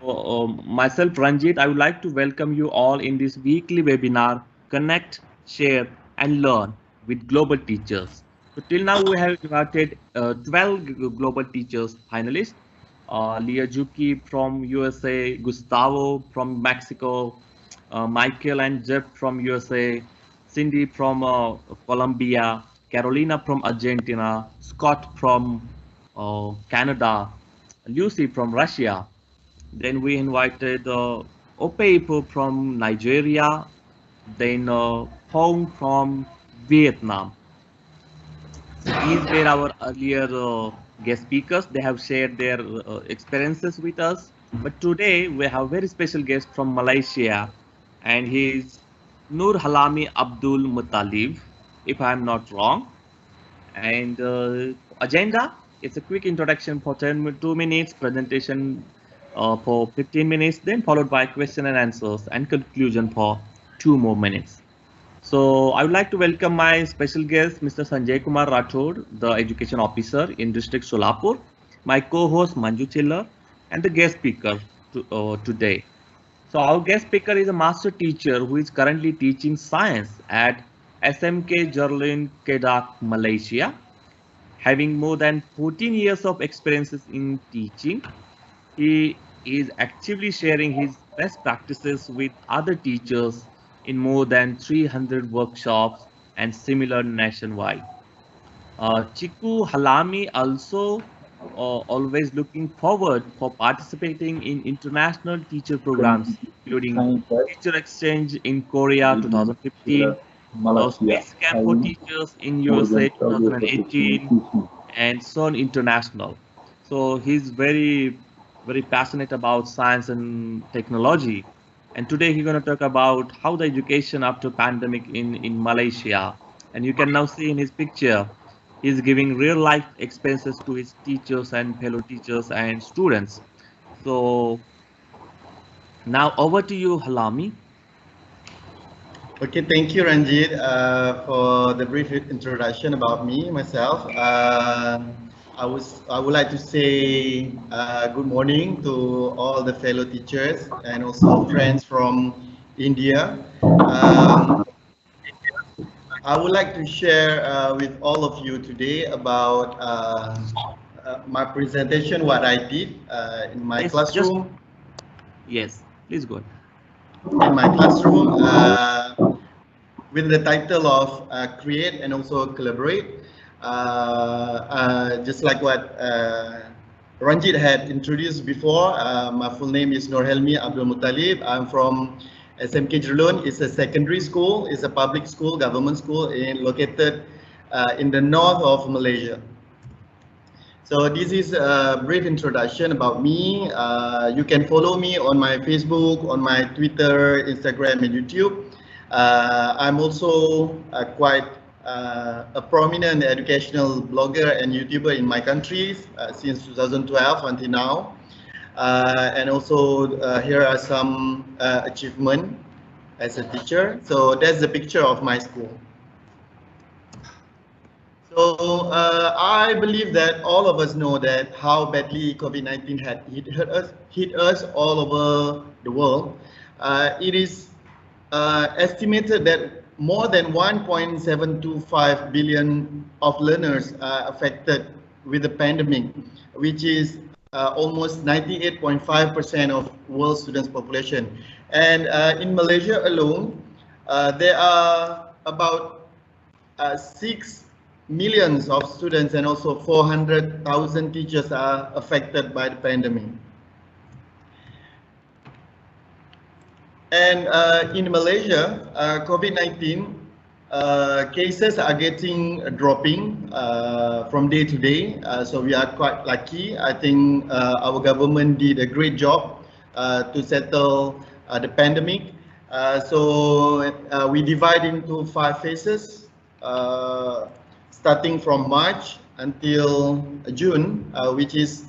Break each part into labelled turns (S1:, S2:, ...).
S1: Myself, Ranjit, I would like to welcome you all in this weekly webinar, Connect, Share, and Learn with Global Teachers. So till now, we have invited 12 global teachers finalists. Leah Juki from USA, Gustavo from Mexico, Michael and Jeff from USA, Cindy from Colombia, Carolina from Argentina, Scott from Canada, Lucy from Russia. Then we invited Opeipo from Nigeria, then Hong from Vietnam. So these were our earlier guest speakers. They have shared their experiences with us. But today we have a very special guest from Malaysia, and he is Norhailmi Abdul Mutalib, if I am not wrong. And agenda, it's a quick introduction for 2 minutes, presentation for 15 minutes, then followed by question and answers and conclusion for 2 more minutes. So I would like to welcome my special guest, Mr. Sanjay Kumar Rathod, the Education Officer in District Solapur, my co-host Manju Chiller, and the guest speaker today. So our guest speaker is a master teacher who is currently teaching science at SMK Jerlun, Kedah, Malaysia. Having more than 14 years of experiences in teaching, he is actively sharing his best practices with other teachers in more than 300 workshops and similar nationwide. cikgooTUBE also always looking forward for participating in international teacher programs, including Teacher Exchange in Korea 2015, Space Camp for Teachers in USA 2018, and CERN International. So he's very passionate about science and technology. And today he's going to talk about how the education after pandemic in Malaysia. And you can now see in his picture, he's giving real life experiences to his teachers and fellow teachers and students. So now over to you, Halami.
S2: Okay, thank you, Ranjit, for the brief introduction about me, myself. I would like to say good morning to all the fellow teachers and also friends from India. I would like to share with all of you today about my presentation, what I did in my classroom.
S1: Yes, please go ahead.
S2: In my classroom with the title of Create and also Collaborate. Just like what Ranjit had introduced before, my full name is Norhailmi Abdul Mutalib. I'm from SMK Jerlun. It's a secondary school. It's a public school, government school located in the north of Malaysia. So this is a brief introduction about me. You can follow me on my Facebook, on my Twitter, Instagram, and YouTube. I'm also quite a prominent educational blogger and YouTuber in my country since 2012 until now. And also here are some achievements as a teacher. So that's the picture of my school. So I believe that all of us know that how badly COVID-19 had hit us all over the world. It is estimated that more than 1.725 billion of learners are affected with the pandemic, which is almost 98.5% of world students population. And in Malaysia alone, there are about 6 millions of students and also 400,000 teachers are affected by the pandemic. And in Malaysia, COVID-19 cases are dropping from day to day. So we are quite lucky. I think our government did a great job to settle the pandemic. So we divide into 5 phases. Starting from March until June, which is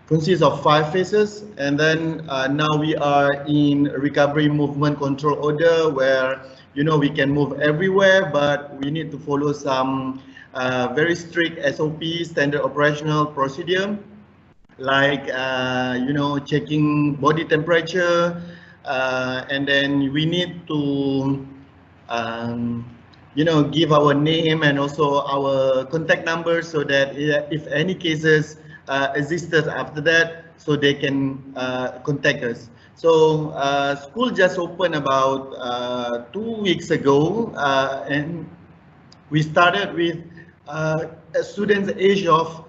S2: consists of 5 phases, and then now we are in recovery movement control order, where we can move everywhere, but we need to follow some very strict SOP, standard operational procedure. like checking body temperature, and then we need to give our name and also our contact number, so that if any cases existed after that, so they can contact us. So school just opened about 2 weeks ago, and we started with students age of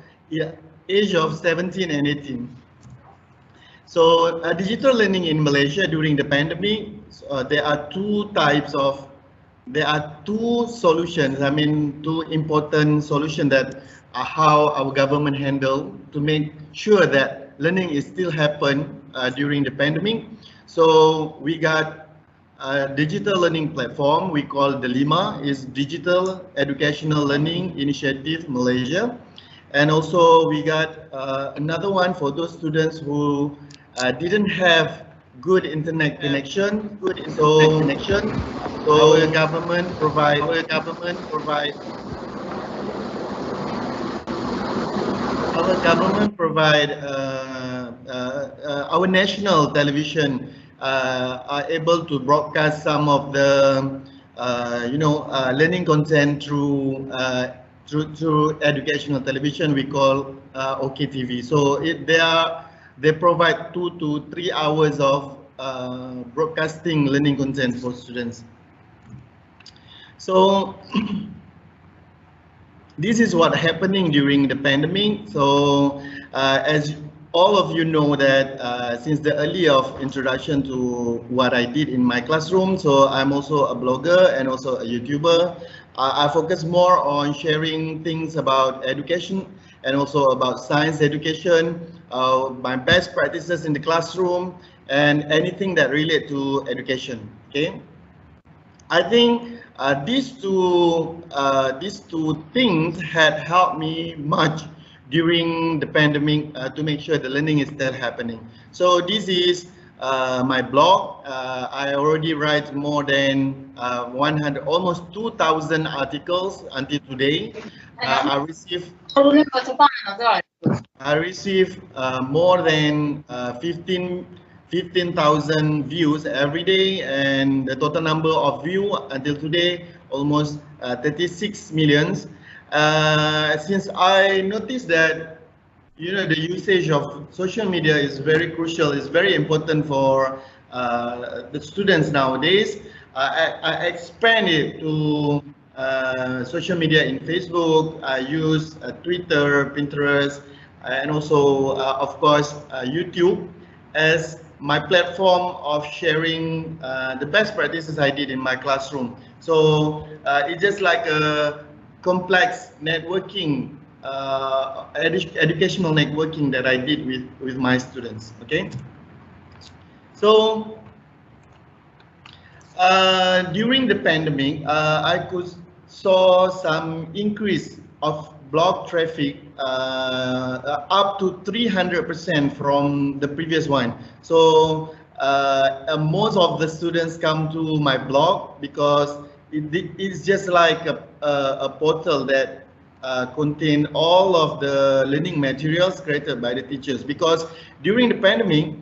S2: 17 and 18. So digital learning in Malaysia during the pandemic, there are two solutions. I mean, two important solutions that are how our government handle to make sure that learning is still happen during the pandemic. So we got a digital learning platform we call Delima, is Digital Educational Learning Initiative Malaysia. And also we got another one for those students who didn't have good internet connection. So our government provide our national television are able to broadcast some of the learning content through educational television we call OKTV. So they provide 2 to 3 hours of broadcasting learning content for students. So this is what happening during the pandemic. So as all of you know that since the early of introduction to what I did in my classroom, so I'm also a blogger and also a YouTuber. I focus more on sharing things about education and also about science education, my best practices in the classroom, and anything that relate to education. Okay, I think these two things had helped me much during the pandemic to make sure the learning is still happening. So this is my blog. I already write more than 100, almost 2,000 articles until today. I receive more than 15,000 views every day, and the total number of views until today almost 36 millions. Since I noticed that the usage of social media is very crucial, is very important for the students nowadays, I expand it to social media in Facebook. I use Twitter, Pinterest, and also of course YouTube as my platform of sharing the best practices I did in my classroom. So it's just like a complex networking, educational networking that I did with my students. Okay, so during the pandemic, I saw some increase of blog traffic up to 300% from the previous one. So most of the students come to my blog because it's just like a portal that contain all of the learning materials created by the teachers. Because during the pandemic,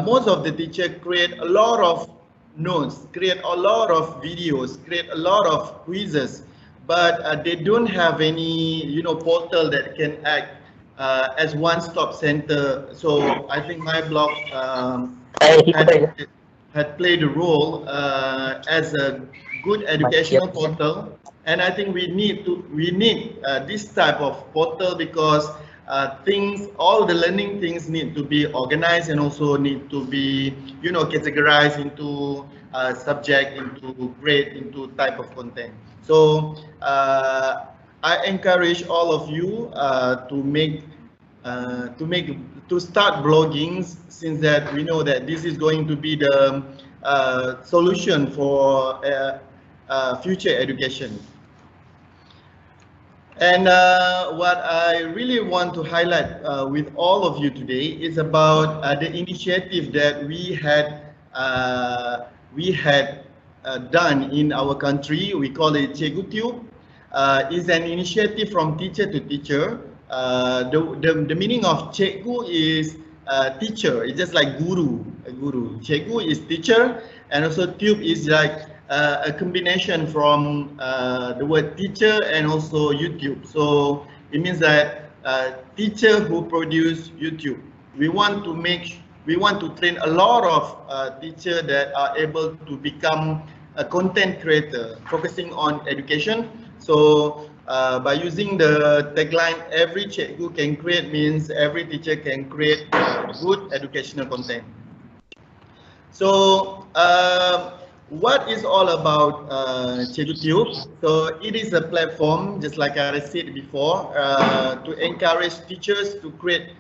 S2: most of the teachers create a lot of notes, create a lot of videos, create a lot of quizzes, but they don't have any portal that can act as one-stop center. So I think my blog had played a role as a good educational portal, and I think we need this type of portal because all the learning things need to be organized and also need to be categorized into subject, into grade, into type of content. So I encourage all of you to start blogging, since that we know that this is going to be the solution for future education. And what I really want to highlight with all of you today is about the initiative that we had done in our country. We call it cikgooTUBE. It's an initiative from teacher to teacher. the meaning of cikgu is teacher. It's just like guru. A guru. Cikgu is teacher, and also tube is like a combination from the word teacher and also YouTube. So it means that teacher who produce YouTube. We want to train a lot of teachers that are able to become a content creator, focusing on education. So by using the tagline, every cikgu can create, means every teacher can create good educational content. So what is all about cikgooTUBE? So it is a platform, just like I said before, to encourage teachers to create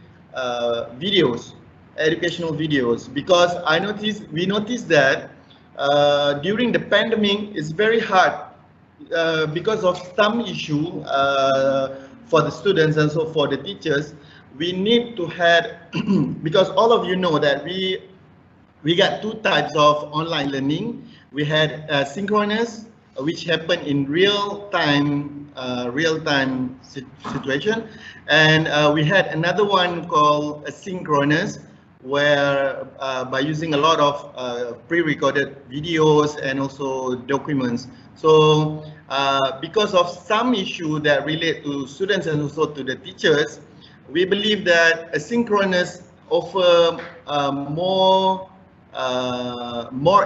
S2: videos, educational videos, because we noticed that during the pandemic, it's very hard because of some issue for the students and so for the teachers. We need to have because all of you know that we got two types of online learning. We had synchronous, which happen in real time situation, and we had another one called asynchronous, where by using a lot of pre-recorded videos and also documents. So because of some issue that relate to students and also to the teachers, we believe that asynchronous offer more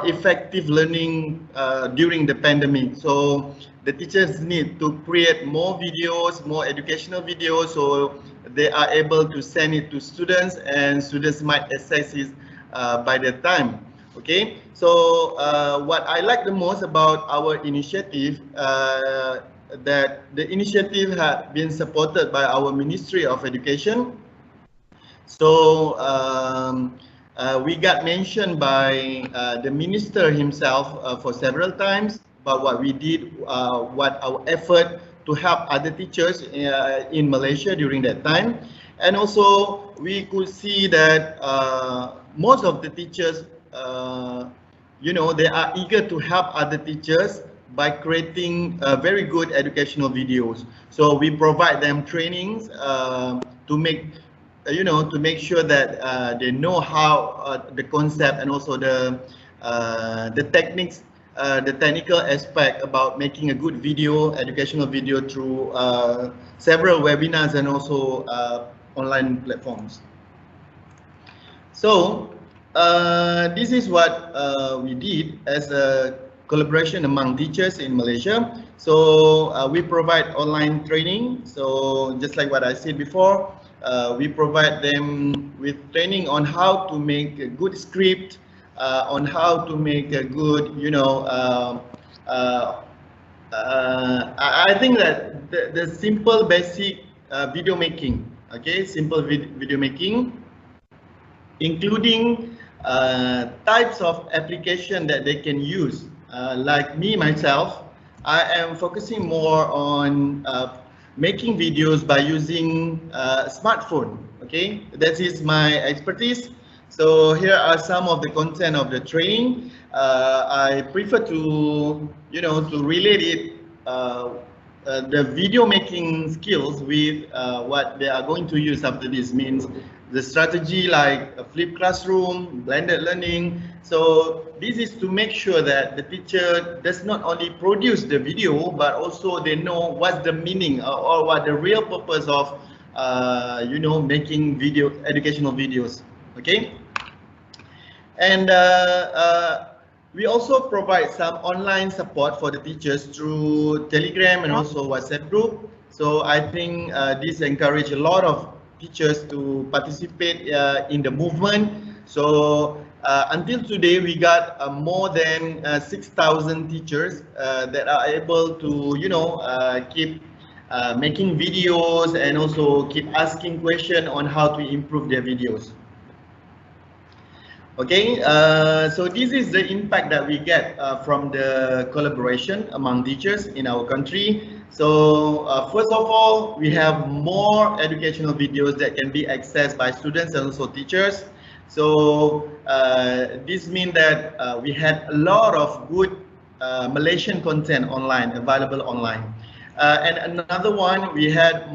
S2: effective learning during the pandemic. So the teachers need to create more videos, more educational videos, so they are able to send it to students, and students might access it by the time. Okay, so what I like the most about our initiative, that the initiative has been supported by our Ministry of Education. So we got mentioned by the minister himself for several times about what we did, what our effort to help other teachers in Malaysia during that time. And also we could see that most of the teachers, you know, they are eager to help other teachers by creating very good educational videos. So we provide them trainings to make, you know, to make sure that they know how the concept and also the techniques, the technical aspect about making a good video, educational video through several webinars and also online platforms. So this is what we did as a collaboration among teachers in Malaysia. So we provide online training. So just like what I said before, we provide them with training on how to make a good script, on how to make a good, you know, I think that the simple basic video making, okay, simple video making, including types of application that they can use. Like me, myself, I am focusing more on making videos by using smartphone. Okay, that is my expertise. So here are some of the content of the training. I prefer to, you know, to relate it, the video making skills with what they are going to use after this. Means the strategy like a flipped classroom, blended learning. So this is to make sure that the teacher does not only produce the video, but also they know what's the meaning or what the real purpose of, you know, making video, educational videos. Okay. And we also provide some online support for the teachers through Telegram and also WhatsApp group. So I think this encourage a lot of teachers to participate in the movement. So until today, we got more than 6,000 teachers that are able to, you know, keep making videos and also keep asking questions on how to improve their videos. Okay, so this is the impact that we get from the collaboration among teachers in our country. So first of all, we have more educational videos that can be accessed by students and also teachers. So this means that we had a lot of good Malaysian content online, available online. And another one, we had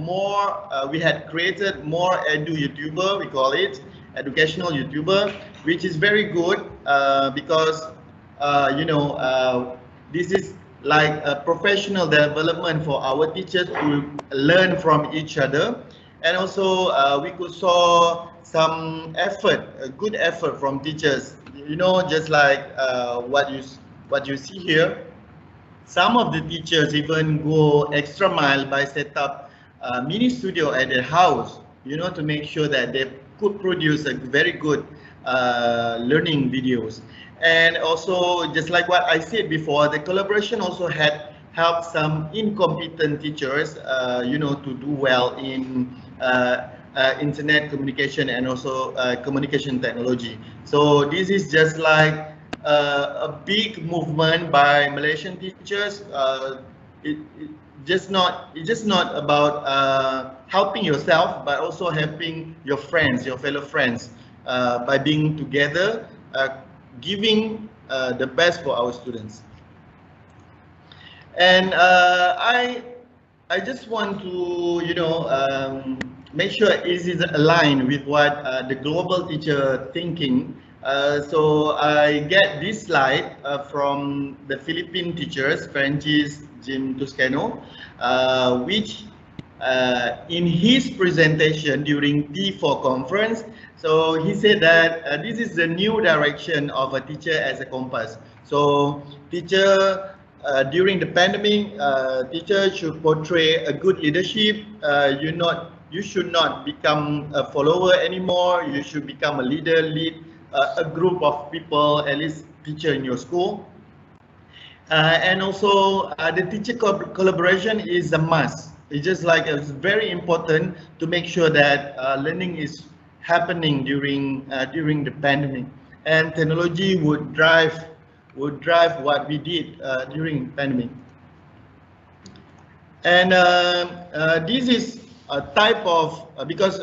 S2: created more edu YouTuber, we call it educational YouTuber, which is very good because this is like a professional development for our teachers to learn from each other. And also we could saw some effort, a good effort from teachers, just like what you see here. Some of the teachers even go extra mile by set up a mini studio at their house, to make sure that they could produce a very good learning videos. And also, just like what I said before, the collaboration also had helped some incompetent teachers, to do well in internet communication and also communication technology. So this is just like a big movement by Malaysian teachers. It's just not about helping yourself, but also helping your friends, your fellow friends, by being together, giving the best for our students. And I just want to make sure it is aligned with what the global teacher thinking. So I get this slide from the Philippine teachers, Francis Jim Toscano, which in his presentation during T4 conference, so he said that this is the new direction of a teacher as a compass. So teacher, during the pandemic, teacher should portray a good leadership. You should not become a follower anymore. You should become a leader, lead a group of people, at least teacher in your school. And also the teacher collaboration is a must. It's just like it's very important to make sure that learning is happening during the pandemic, and technology would drive what we did during pandemic. And this is a type of because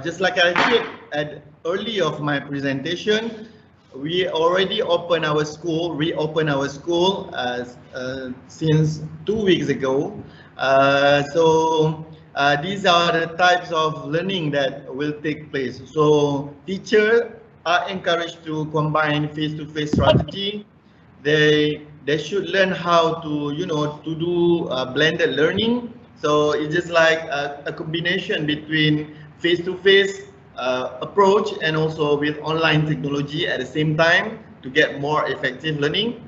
S2: just like I said at early of my presentation, we already reopened our school since 2 weeks ago. So these are the types of learning that will take place. So teachers are encouraged to combine face-to-face strategy. They should learn how to to do blended learning. So it's just like a combination between face-to-face approach and also with online technology at the same time to get more effective learning.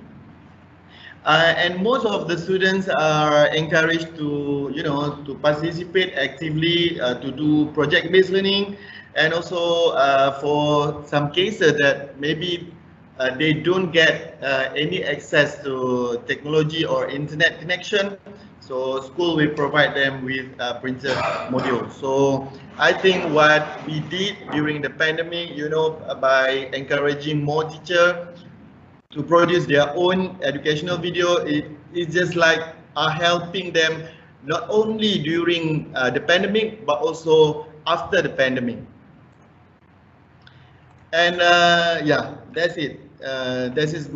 S2: And most of the students are encouraged to to participate actively to do project-based learning, and also for some cases that maybe they don't get any access to technology or internet connection, so school will provide them with printed modules. So I think what we did during the pandemic, by encouraging more teachers to produce their own educational video, it's just like helping them not only during the pandemic but also after the pandemic. And yeah, that's it. That's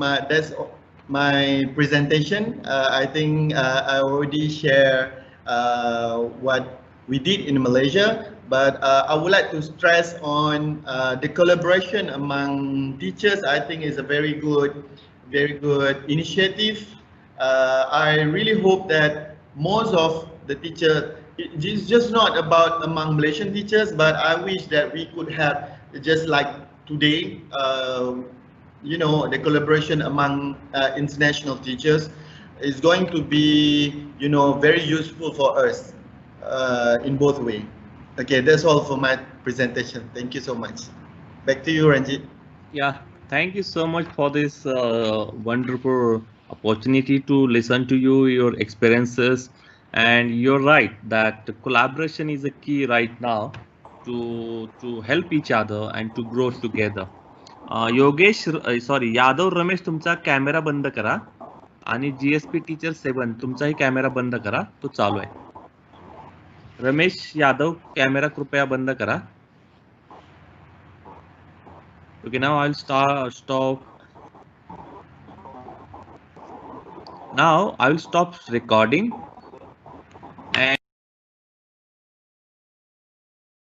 S2: my presentation. I think I already shared what we did in Malaysia, but I would like to stress on the collaboration among teachers. I think is a very good initiative. I really hope that most of the teachers, it's just not about among Malaysian teachers, but I wish that we could have just like today, the collaboration among international teachers is going to be, very useful for us in both ways. Okay, that's all for my presentation. Thank you so much. Back to you, Ranjit.
S1: Yeah, thank you so much for this wonderful opportunity to listen to you, your experiences. And you're right that collaboration is a key right now to help each other and to grow together. Yogesh sorry Yadav Ramesh तुमचा camera बंद करा आणि GSP teacher 7 तुमचाही camera बंद करा, तो चालू आहे. रमेश यादव कॅमेरा कृपया बंद करा. Okay, now I'll stop. Now I will stop recording.